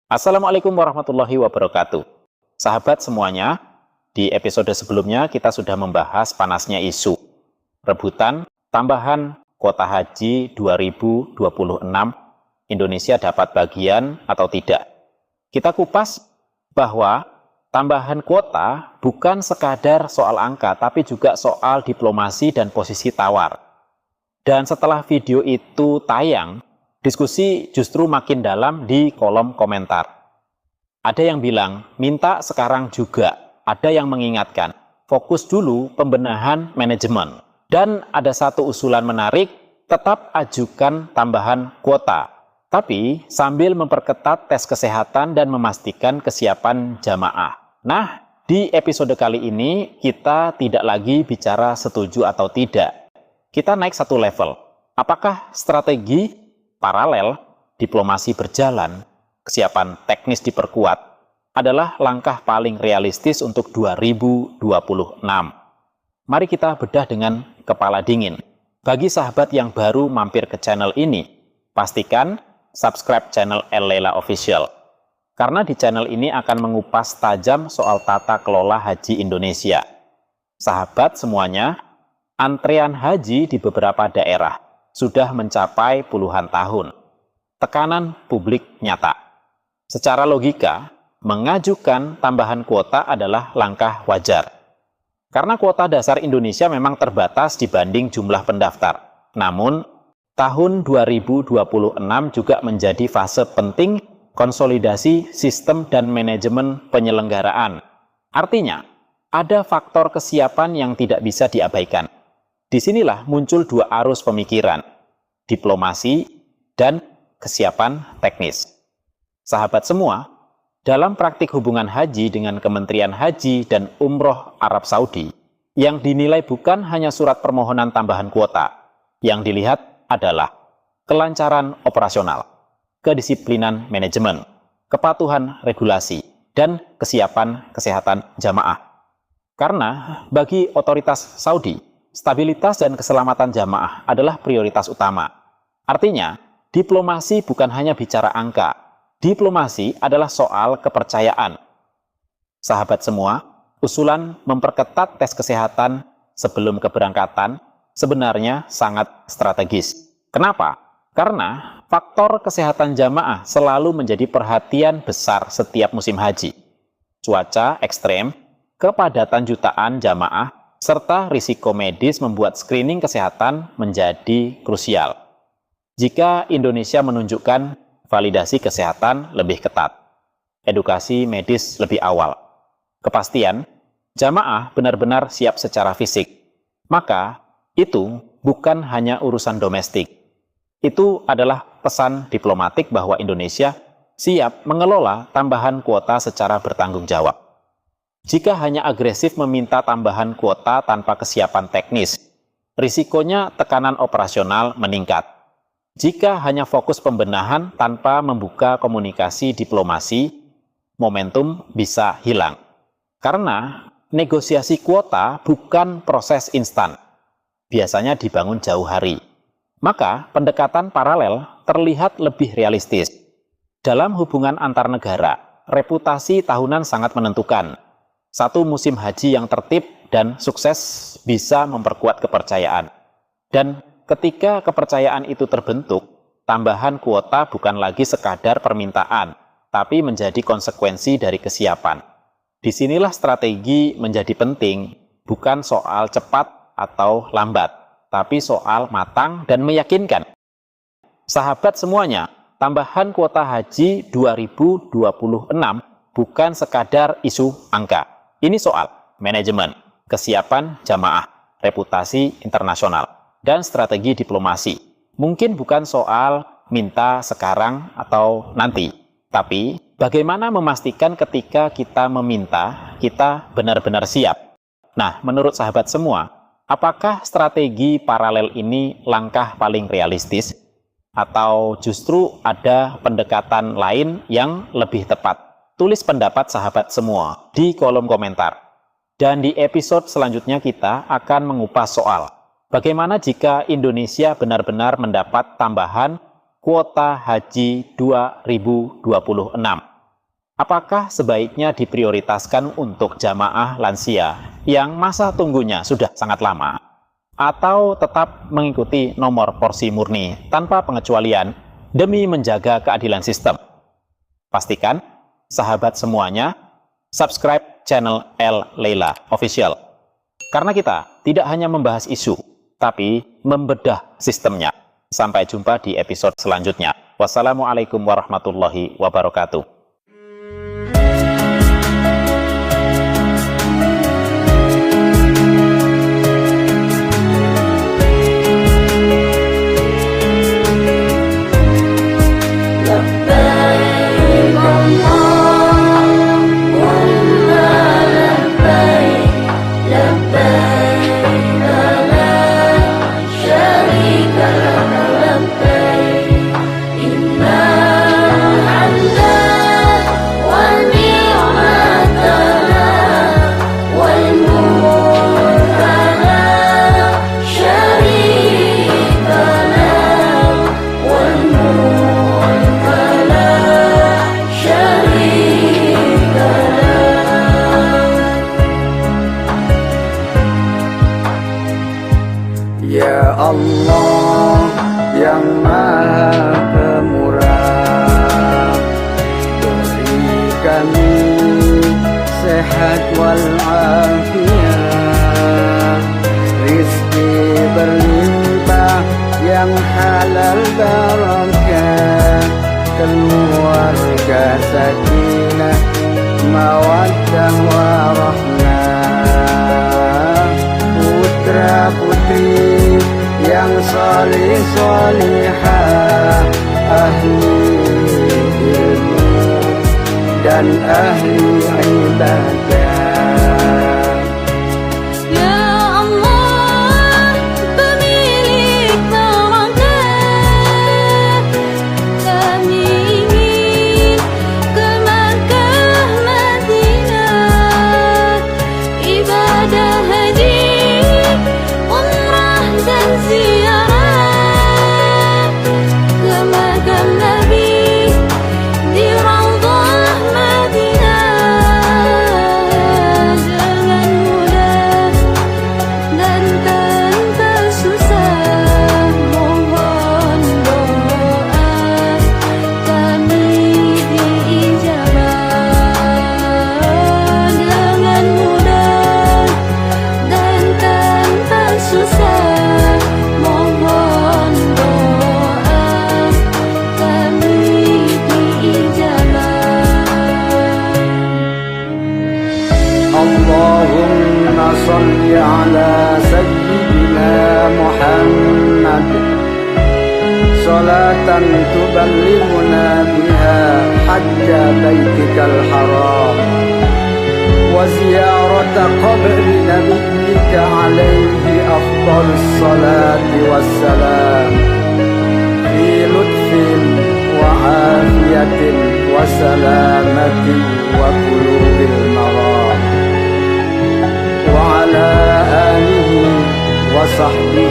Assalamualaikum warahmatullahi wabarakatuh. Sahabat semuanya, di episode sebelumnya kita sudah membahas panasnya isu rebutan tambahan kuota haji 2026 Indonesia dapat bagian atau tidak. Kita kupas bahwa tambahan kuota bukan sekadar soal angka, tapi juga soal diplomasi dan posisi tawar. Dan setelah video itu tayang, diskusi justru makin dalam di kolom komentar. Ada yang bilang, minta sekarang juga. Ada yang mengingatkan, fokus dulu pembenahan manajemen. Dan ada satu usulan menarik, tetap ajukan tambahan kuota. Tapi sambil memperketat tes kesehatan dan memastikan kesiapan jamaah. Nah, di episode kali ini kita tidak lagi bicara setuju atau tidak. Kita naik satu level. Apakah strategi paralel, diplomasi berjalan, kesiapan teknis diperkuat, adalah langkah paling realistis untuk 2026. Mari kita bedah dengan kepala dingin. Bagi sahabat yang baru mampir ke channel ini, pastikan subscribe channel El-Lela Official. Karena di channel ini akan mengupas tajam soal tata kelola haji Indonesia. Sahabat semuanya, antrean haji di beberapa daerah sudah mencapai puluhan tahun. Tekanan publik nyata. Secara logika, mengajukan tambahan kuota adalah langkah wajar. Karena kuota dasar Indonesia memang terbatas dibanding jumlah pendaftar. Namun, tahun 2026 juga menjadi fase penting konsolidasi sistem dan manajemen penyelenggaraan. Artinya, ada faktor kesiapan yang tidak bisa diabaikan. Disinilah muncul dua arus pemikiran, diplomasi dan kesiapan teknis. Sahabat semua, dalam praktik hubungan haji dengan Kementerian Haji dan Umroh Arab Saudi, yang dinilai bukan hanya surat permohonan tambahan kuota, yang dilihat adalah kelancaran operasional, kedisiplinan manajemen, kepatuhan regulasi, dan kesiapan kesehatan jamaah. Karena bagi otoritas Saudi, stabilitas dan keselamatan jamaah adalah prioritas utama. Artinya, diplomasi bukan hanya bicara angka. Diplomasi adalah soal kepercayaan. Sahabat semua, usulan memperketat tes kesehatan sebelum keberangkatan sebenarnya sangat strategis. Kenapa? Karena faktor kesehatan jamaah selalu menjadi perhatian besar setiap musim haji. Cuaca ekstrem, kepadatan jutaan jamaah, serta risiko medis membuat screening kesehatan menjadi krusial. Jika Indonesia menunjukkan validasi kesehatan lebih ketat, edukasi medis lebih awal, kepastian jamaah benar-benar siap secara fisik, maka itu bukan hanya urusan domestik. Itu adalah pesan diplomatik bahwa Indonesia siap mengelola tambahan kuota secara bertanggung jawab. Jika hanya agresif meminta tambahan kuota tanpa kesiapan teknis, risikonya tekanan operasional meningkat. Jika hanya fokus pembenahan tanpa membuka komunikasi diplomasi, momentum bisa hilang. Karena negosiasi kuota bukan proses instan, biasanya dibangun jauh hari. Maka pendekatan paralel terlihat lebih realistis. Dalam hubungan antar negara, reputasi tahunan sangat menentukan. Satu musim haji yang tertib dan sukses bisa memperkuat kepercayaan. Dan ketika kepercayaan itu terbentuk, tambahan kuota bukan lagi sekadar permintaan, tapi menjadi konsekuensi dari kesiapan. Disinilah strategi menjadi penting, bukan soal cepat atau lambat, tapi soal matang dan meyakinkan. Sahabat semuanya, tambahan kuota haji 2026 bukan sekadar isu angka. Ini soal manajemen, kesiapan jamaah, reputasi internasional, dan strategi diplomasi. Mungkin bukan soal minta sekarang atau nanti, tapi bagaimana memastikan ketika kita meminta, kita benar-benar siap. Nah, menurut sahabat semua, apakah strategi paralel ini langkah paling realistis? Atau justru ada pendekatan lain yang lebih tepat? Tulis pendapat sahabat semua di kolom komentar. Dan di episode selanjutnya kita akan mengupas soal bagaimana jika Indonesia benar-benar mendapat tambahan kuota haji 2026. Apakah sebaiknya diprioritaskan untuk jamaah lansia yang masa tunggunya sudah sangat lama, atau tetap mengikuti nomor porsi murni tanpa pengecualian demi menjaga keadilan sistem? Pastikan, sahabat semuanya, subscribe channel El Leila Official. Karena kita tidak hanya membahas isu, tapi membedah sistemnya. Sampai jumpa di episode selanjutnya. Wassalamualaikum warahmatullahi wabarakatuh. Ya Allah yang Maha Pemurah, beri kami sehat walafiat, rizki berlimpah yang halal barakah, keluarga sakinah, mawaddah warahmah, putra putri yang salih salihah, ahli ilmu dan ahli ibadah. Allahumma salli ala sayyidina Muhammad salatan tuballighuna biha hajja baitikal haram wa ziyarata qabri nabiyyika alaihi afdalus salati wassalam fi lutfin wa afiyatin wa salamatin wa qulubil maram wa ala alihi wa sahbihi